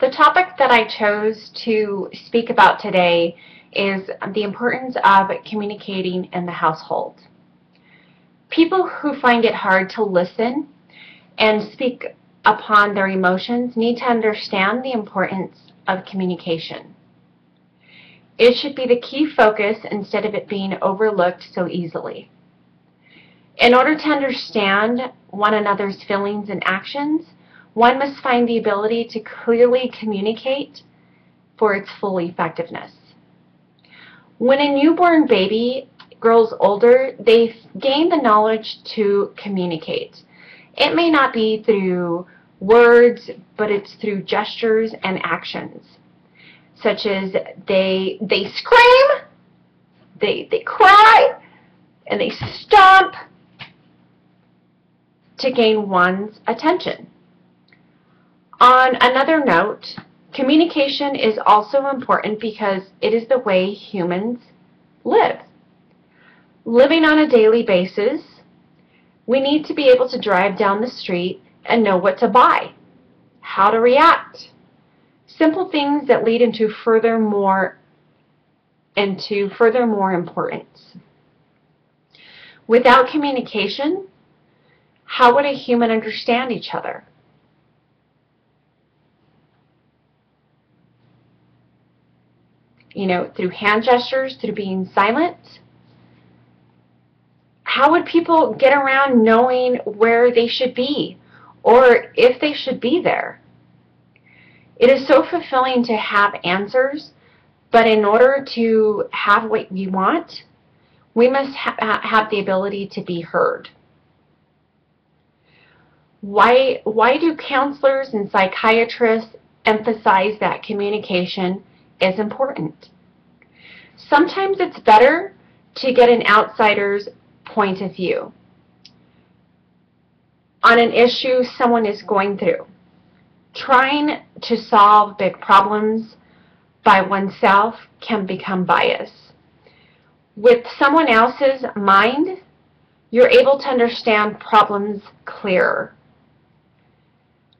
The topic that I chose to speak about today is the importance of communicating in the household. People who find it hard to listen and speak upon their emotions need to understand the importance of communication. It should be the key focus instead of it being overlooked so easily. In order to understand one another's feelings and actions, one must find the ability to clearly communicate for its full effectiveness. When a newborn baby grows older, they gain the knowledge to communicate. It may not be through words, but it's through gestures and actions, such as they scream, they cry, and they stomp to gain one's attention. On another note, communication is also important because it is the way humans live. Living on a daily basis, we need to be able to drive down the street and know what to buy, how to react. Simple things that lead into furthermore importance. Without communication, how would a human understand each other? Through hand gestures, through being silent? How would people get around knowing where they should be or if they should be there? It is so fulfilling to have answers, but in order to have what we want, we must have the ability to be heard. Why do counselors and psychiatrists emphasize that communication is important? Sometimes it's better to get an outsider's point of view on an issue someone is going through. Trying to solve big problems by oneself can become bias. With someone else's mind, you're able to understand problems clearer.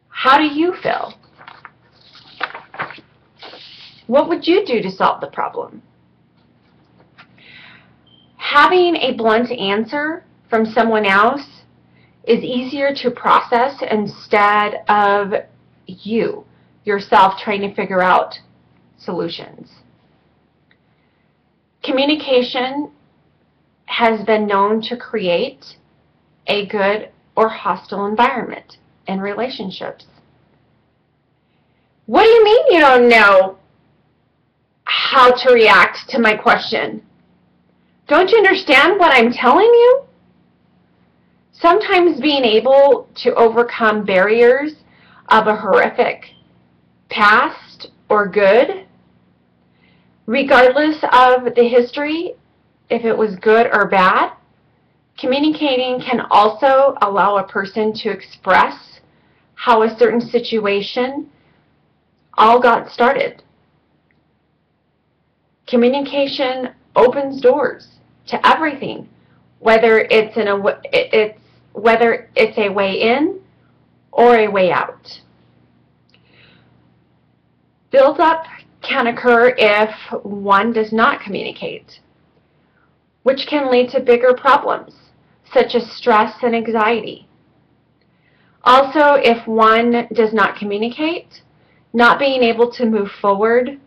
How do you feel? What would you do to solve the problem? Having a blunt answer from someone else is easier to process instead of yourself trying to figure out solutions. Communication has been known to create a good or hostile environment in relationships. What do you mean you don't know how to react to my question? Don't you understand what I'm telling you? Sometimes being able to overcome barriers of a horrific past or good, regardless of the history, if it was good or bad, communicating can also allow a person to express how a certain situation all got started. Communication opens doors to everything, whether it's a way in or a way out. Build-up can occur if one does not communicate, which can lead to bigger problems, such as stress and anxiety. Also, if one does not communicate, not being able to move forward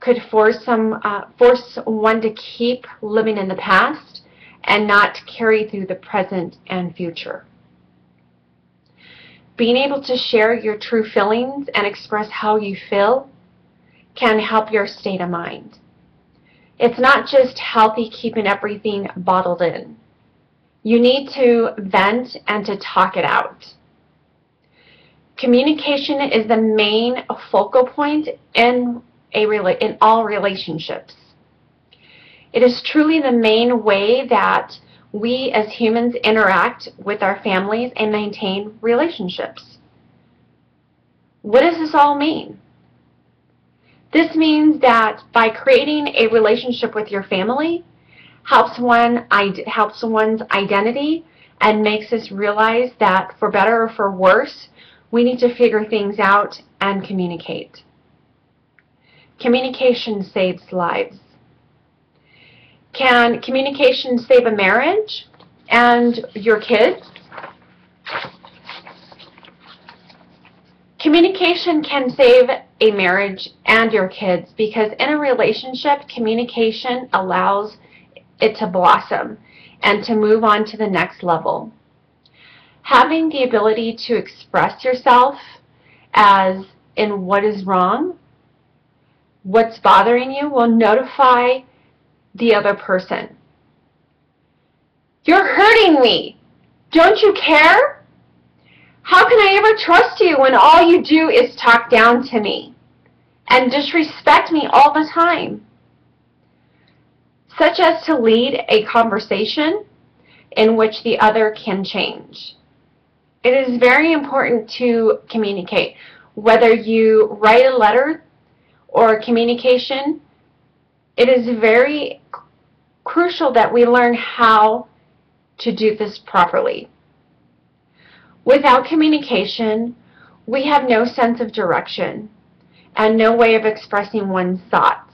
could force one to keep living in the past and not carry through the present and future. Being able to share your true feelings and express how you feel can help your state of mind. It's not just healthy keeping everything bottled in. You need to vent and to talk it out. Communication is the main focal point in all relationships. It is truly the main way that we as humans interact with our families and maintain relationships. What does this all mean? This means that by creating a relationship with your family helps one's identity and makes us realize that for better or for worse, we need to figure things out and communicate. Communication saves lives. Can communication save a marriage and your kids? Communication can save a marriage and your kids because in a relationship, communication allows it to blossom and to move on to the next level. Having the ability to express yourself as in what is wrong, what's bothering you, will notify the other person. You're hurting me. Don't you care? How can I ever trust you when all you do is talk down to me and disrespect me all the time? Such as to lead a conversation in which the other can change. It is very important to communicate. Whether you write a letter or communication, it is very crucial that we learn how to do this properly. Without communication, we have no sense of direction and no way of expressing one's thoughts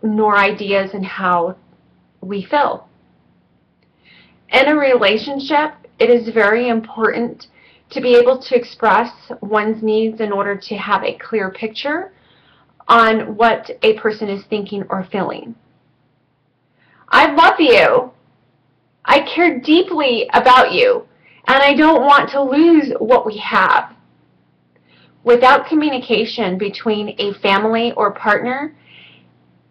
nor ideas and how we feel. In a relationship, it is very important to be able to express one's needs in order to have a clear picture on what a person is thinking or feeling. I love you. I care deeply about you, and I don't want to lose what we have. Without communication between a family or partner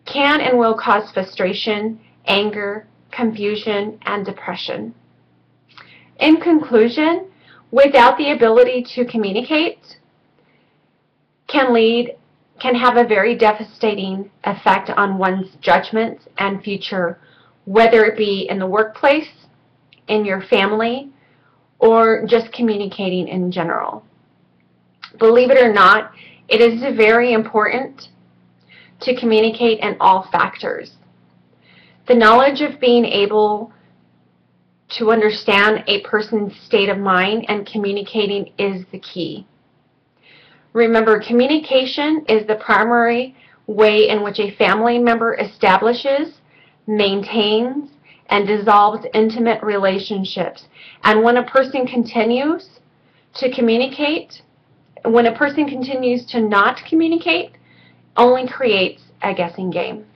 can and will cause frustration, anger, confusion, and depression. In conclusion, without the ability to communicate can have a very devastating effect on one's judgments and future, whether it be in the workplace, in your family, or just communicating in general. Believe it or not, it is very important to communicate in all factors. The knowledge of being able to understand a person's state of mind and communicating is the key. Remember, communication is the primary way in which a family member establishes, maintains, and dissolves intimate relationships. And when a person continues to communicate, when a person continues to not communicate, only creates a guessing game.